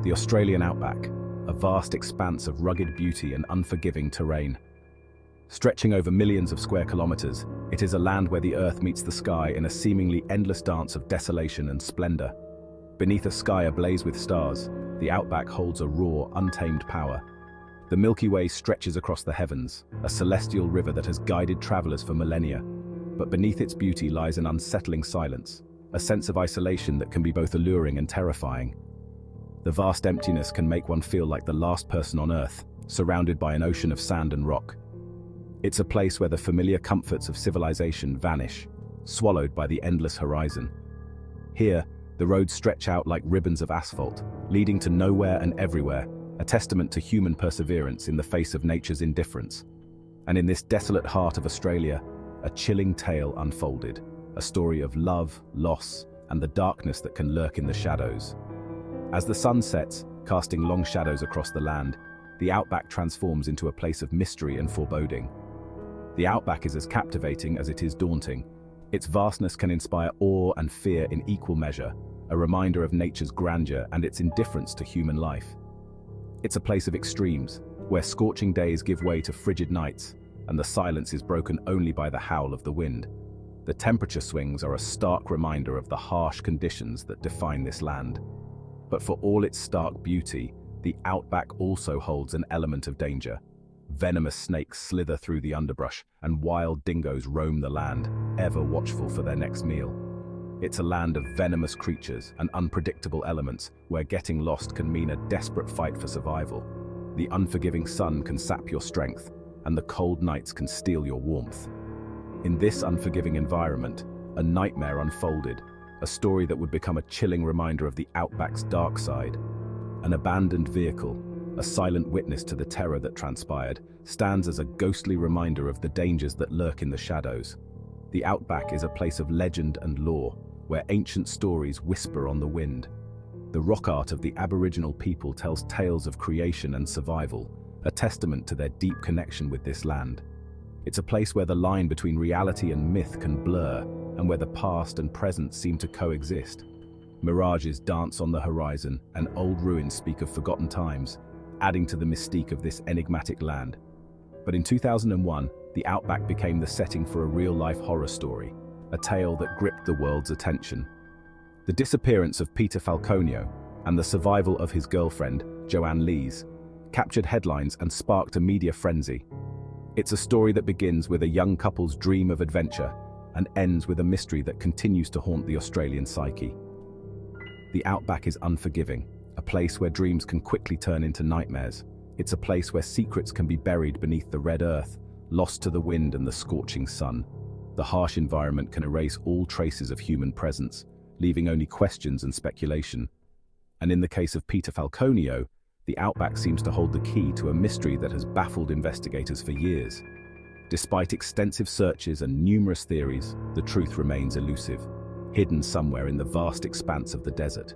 The Australian Outback, a vast expanse of rugged beauty and unforgiving terrain. Stretching over millions of square kilometers, it is a land where the earth meets the sky in a seemingly endless dance of desolation and splendor. Beneath a sky ablaze with stars, the Outback holds a raw, untamed power. The Milky Way stretches across the heavens, a celestial river that has guided travelers for millennia. But beneath its beauty lies an unsettling silence, a sense of isolation that can be both alluring and terrifying. The vast emptiness can make one feel like the last person on Earth, surrounded by an ocean of sand and rock. It's a place where the familiar comforts of civilization vanish, swallowed by the endless horizon. Here, the roads stretch out like ribbons of asphalt, leading to nowhere and everywhere, a testament to human perseverance in the face of nature's indifference. And in this desolate heart of Australia, a chilling tale unfolded, a story of love, loss, and the darkness that can lurk in the shadows. As the sun sets, casting long shadows across the land, the Outback transforms into a place of mystery and foreboding. The Outback is as captivating as it is daunting. Its vastness can inspire awe and fear in equal measure, a reminder of nature's grandeur and its indifference to human life. It's a place of extremes, where scorching days give way to frigid nights, and the silence is broken only by the howl of the wind. The temperature swings are a stark reminder of the harsh conditions that define this land. But for all its stark beauty, the Outback also holds an element of danger. Venomous snakes slither through the underbrush, and wild dingoes roam the land, ever watchful for their next meal. It's a land of venomous creatures and unpredictable elements, where getting lost can mean a desperate fight for survival. The unforgiving sun can sap your strength, and the cold nights can steal your warmth. In this unforgiving environment, a nightmare unfolded, a story that would become a chilling reminder of the Outback's dark side. An abandoned vehicle, a silent witness to the terror that transpired, stands as a ghostly reminder of the dangers that lurk in the shadows. The Outback is a place of legend and lore, where ancient stories whisper on the wind. The rock art of the Aboriginal people tells tales of creation and survival, a testament to their deep connection with this land. It's a place where the line between reality and myth can blur, and where the past and present seem to coexist. Mirages dance on the horizon, and old ruins speak of forgotten times, adding to the mystique of this enigmatic land. But in 2001, the Outback became the setting for a real-life horror story, a tale that gripped the world's attention. The disappearance of Peter Falconio and the survival of his girlfriend, Joanne Lees, captured headlines and sparked a media frenzy. It's a story that begins with a young couple's dream of adventure and ends with a mystery that continues to haunt the Australian psyche. The Outback is unforgiving, a place where dreams can quickly turn into nightmares. It's a place where secrets can be buried beneath the red earth, lost to the wind and the scorching sun. The harsh environment can erase all traces of human presence, leaving only questions and speculation. And in the case of Peter Falconio, the Outback seems to hold the key to a mystery that has baffled investigators for years. Despite extensive searches and numerous theories, the truth remains elusive, hidden somewhere in the vast expanse of the desert.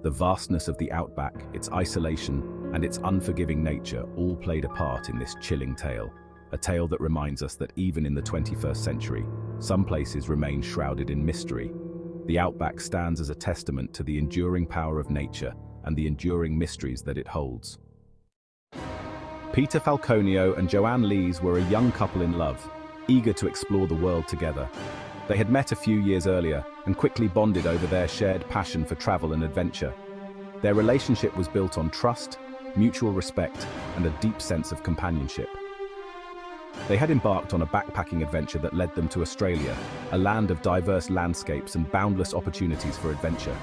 The vastness of the Outback, its isolation, and its unforgiving nature all played a part in this chilling tale, a tale that reminds us that even in the 21st century, some places remain shrouded in mystery. The Outback stands as a testament to the enduring power of nature and the enduring mysteries that it holds. Peter Falconio and Joanne Lees were a young couple in love, eager to explore the world together. They had met a few years earlier and quickly bonded over their shared passion for travel and adventure. Their relationship was built on trust, mutual respect, and a deep sense of companionship. They had embarked on a backpacking adventure that led them to Australia, a land of diverse landscapes and boundless opportunities for adventure.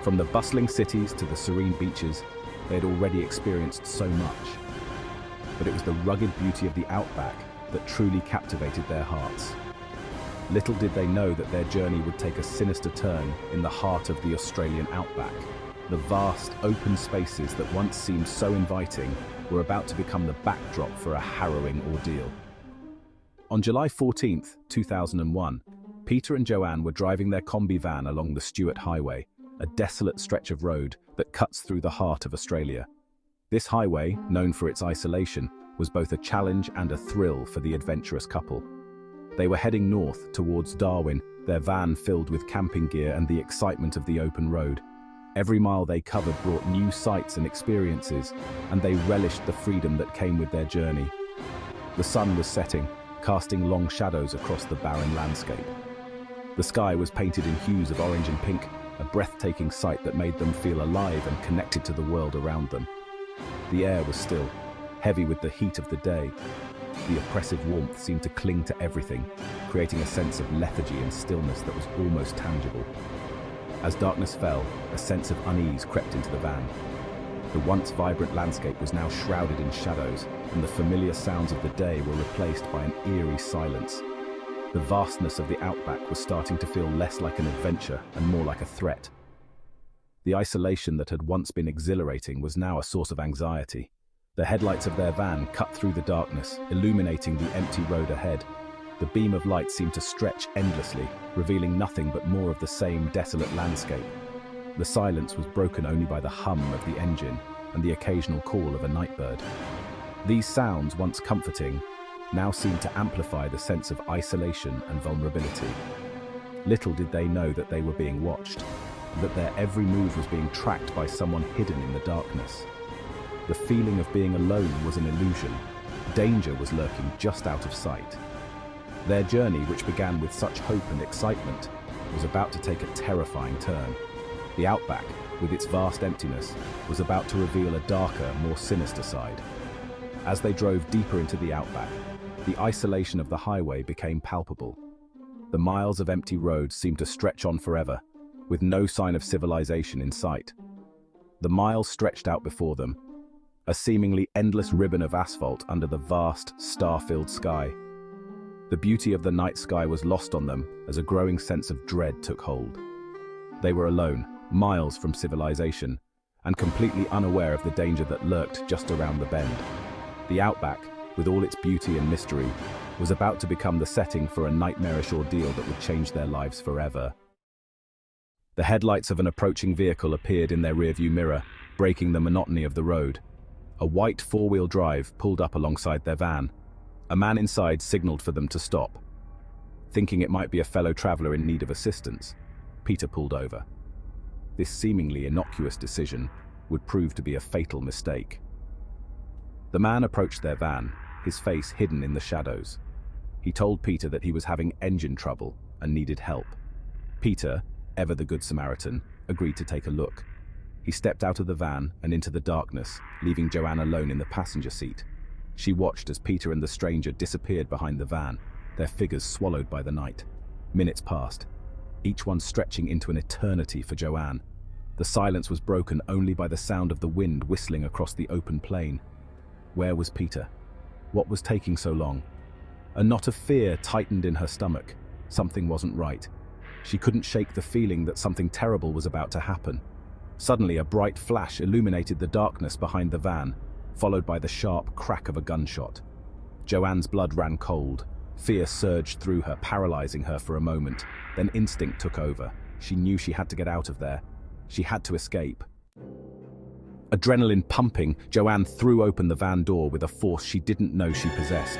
From the bustling cities to the serene beaches, they had already experienced so much. But it was the rugged beauty of the Outback that truly captivated their hearts. Little did they know that their journey would take a sinister turn in the heart of the Australian Outback. The vast, open spaces that once seemed so inviting were about to become the backdrop for a harrowing ordeal. On July 14, 2001, Peter and Joanne were driving their combi van along the Stuart Highway, a desolate stretch of road that cuts through the heart of Australia. This highway, known for its isolation, was both a challenge and a thrill for the adventurous couple. They were heading north towards Darwin, their van filled with camping gear and the excitement of the open road. Every mile they covered brought new sights and experiences, and they relished the freedom that came with their journey. The sun was setting, casting long shadows across the barren landscape. The sky was painted in hues of orange and pink, a breathtaking sight that made them feel alive and connected to the world around them. The air was still, heavy with the heat of the day. The oppressive warmth seemed to cling to everything, creating a sense of lethargy and stillness that was almost tangible. As darkness fell, a sense of unease crept into the van. The once vibrant landscape was now shrouded in shadows, and the familiar sounds of the day were replaced by an eerie silence. The vastness of the outback was starting to feel less like an adventure and more like a threat. The isolation that had once been exhilarating was now a source of anxiety. The headlights of their van cut through the darkness, illuminating the empty road ahead. The beam of light seemed to stretch endlessly, revealing nothing but more of the same desolate landscape. The silence was broken only by the hum of the engine and the occasional call of a nightbird. These sounds, once comforting, now seemed to amplify the sense of isolation and vulnerability. Little did they know that they were being watched, that their every move was being tracked by someone hidden in the darkness. The feeling of being alone was an illusion. Danger was lurking just out of sight. Their journey, which began with such hope and excitement, was about to take a terrifying turn. The outback, with its vast emptiness, was about to reveal a darker, more sinister side. As they drove deeper into the outback, the isolation of the highway became palpable. The miles of empty roads seemed to stretch on forever, with no sign of civilization in sight. The miles stretched out before them, a seemingly endless ribbon of asphalt under the vast, star-filled sky. The beauty of the night sky was lost on them as a growing sense of dread took hold. They were alone, miles from civilization, and completely unaware of the danger that lurked just around the bend. The outback, with all its beauty and mystery, was about to become the setting for a nightmarish ordeal that would change their lives forever. The headlights of an approaching vehicle appeared in their rearview mirror, breaking the monotony of the road. A white four-wheel drive pulled up alongside their van. A man inside signaled for them to stop. Thinking it might be a fellow traveler in need of assistance, Peter pulled over. This seemingly innocuous decision would prove to be a fatal mistake. The man approached their van, his face hidden in the shadows. He told Peter that he was having engine trouble and needed help. Peter, ever the Good Samaritan, agreed to take a look. He stepped out of the van and into the darkness, leaving Joanne alone in the passenger seat. She watched as Peter and the stranger disappeared behind the van, their figures swallowed by the night. Minutes passed, each one stretching into an eternity for Joanne. The silence was broken only by the sound of the wind whistling across the open plain. Where was Peter? What was taking so long? A knot of fear tightened in her stomach. Something wasn't right. She couldn't shake the feeling that something terrible was about to happen. Suddenly, a bright flash illuminated the darkness behind the van, followed by the sharp crack of a gunshot. Joanne's blood ran cold. Fear surged through her, paralyzing her for a moment. Then instinct took over. She knew she had to get out of there. She had to escape. Adrenaline pumping, Joanne threw open the van door with a force she didn't know she possessed.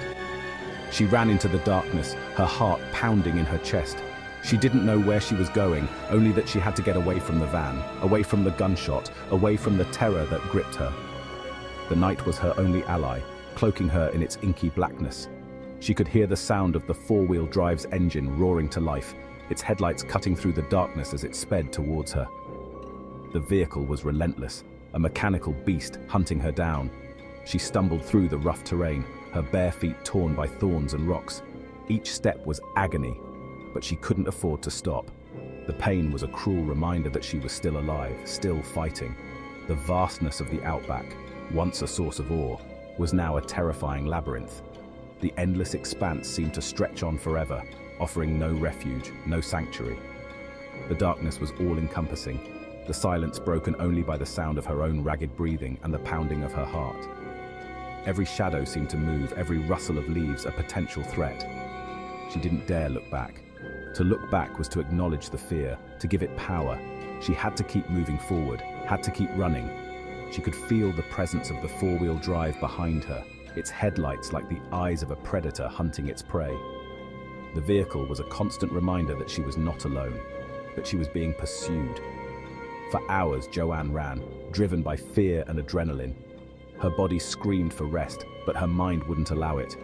She ran into the darkness, her heart pounding in her chest. She didn't know where she was going, only that she had to get away from the van, away from the gunshot, away from the terror that gripped her. The night was her only ally, cloaking her in its inky blackness. She could hear the sound of the four-wheel drive's engine roaring to life, its headlights cutting through the darkness as it sped towards her. The vehicle was relentless, a mechanical beast hunting her down. She stumbled through the rough terrain, her bare feet torn by thorns and rocks. Each step was agony, but she couldn't afford to stop. The pain was a cruel reminder that she was still alive, still fighting. The vastness of the outback, once a source of awe, was now a terrifying labyrinth. The endless expanse seemed to stretch on forever, offering no refuge, no sanctuary. The darkness was all-encompassing, the silence broken only by the sound of her own ragged breathing and the pounding of her heart. Every shadow seemed to move, every rustle of leaves a potential threat. She didn't dare look back. To look back was to acknowledge the fear, to give it power. She had to keep moving forward, had to keep running. She could feel the presence of the four-wheel drive behind her, its headlights like the eyes of a predator hunting its prey. The vehicle was a constant reminder that she was not alone, that she was being pursued. For hours, Joanne ran, driven by fear and adrenaline. Her body screamed for rest, but her mind wouldn't allow it.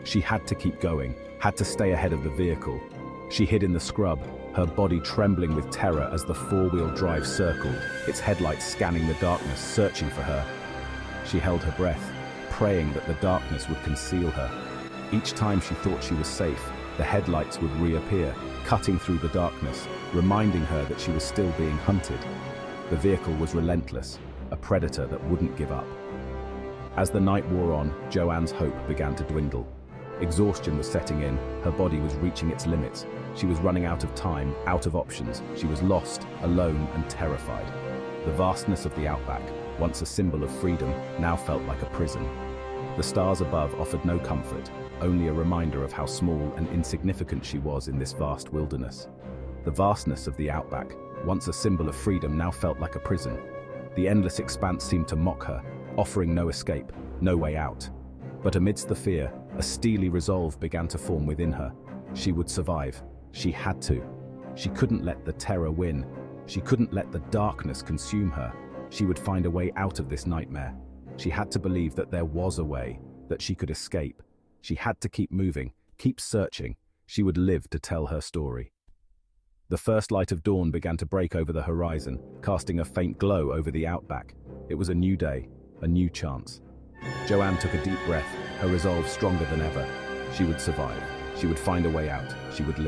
She had to keep going, had to stay ahead of the vehicle. She hid in the scrub, her body trembling with terror as the four-wheel drive circled, its headlights scanning the darkness, searching for her. She held her breath, praying that the darkness would conceal her. Each time she thought she was safe, the headlights would reappear, cutting through the darkness, reminding her that she was still being hunted. The vehicle was relentless, a predator that wouldn't give up. As the night wore on, Joanne's hope began to dwindle. Exhaustion was setting in, her body was reaching its limits. She was running out of time, out of options. She was lost, alone, and terrified. The vastness of the outback, once a symbol of freedom, now felt like a prison. The stars above offered no comfort, only a reminder of how small and insignificant she was in this vast wilderness. The vastness of the outback, once a symbol of freedom, now felt like a prison. The endless expanse seemed to mock her, offering no escape, no way out. But amidst the fear, a steely resolve began to form within her. She would survive. She had to. She couldn't let the terror win. She couldn't let the darkness consume her. She would find a way out of this nightmare. She had to believe that there was a way, that she could escape. She had to keep moving, keep searching. She would live to tell her story. The first light of dawn began to break over the horizon, casting a faint glow over the outback. It was a new day, a new chance. Joanne took a deep breath, her resolve stronger than ever. She would survive. She would find a way out. She would live.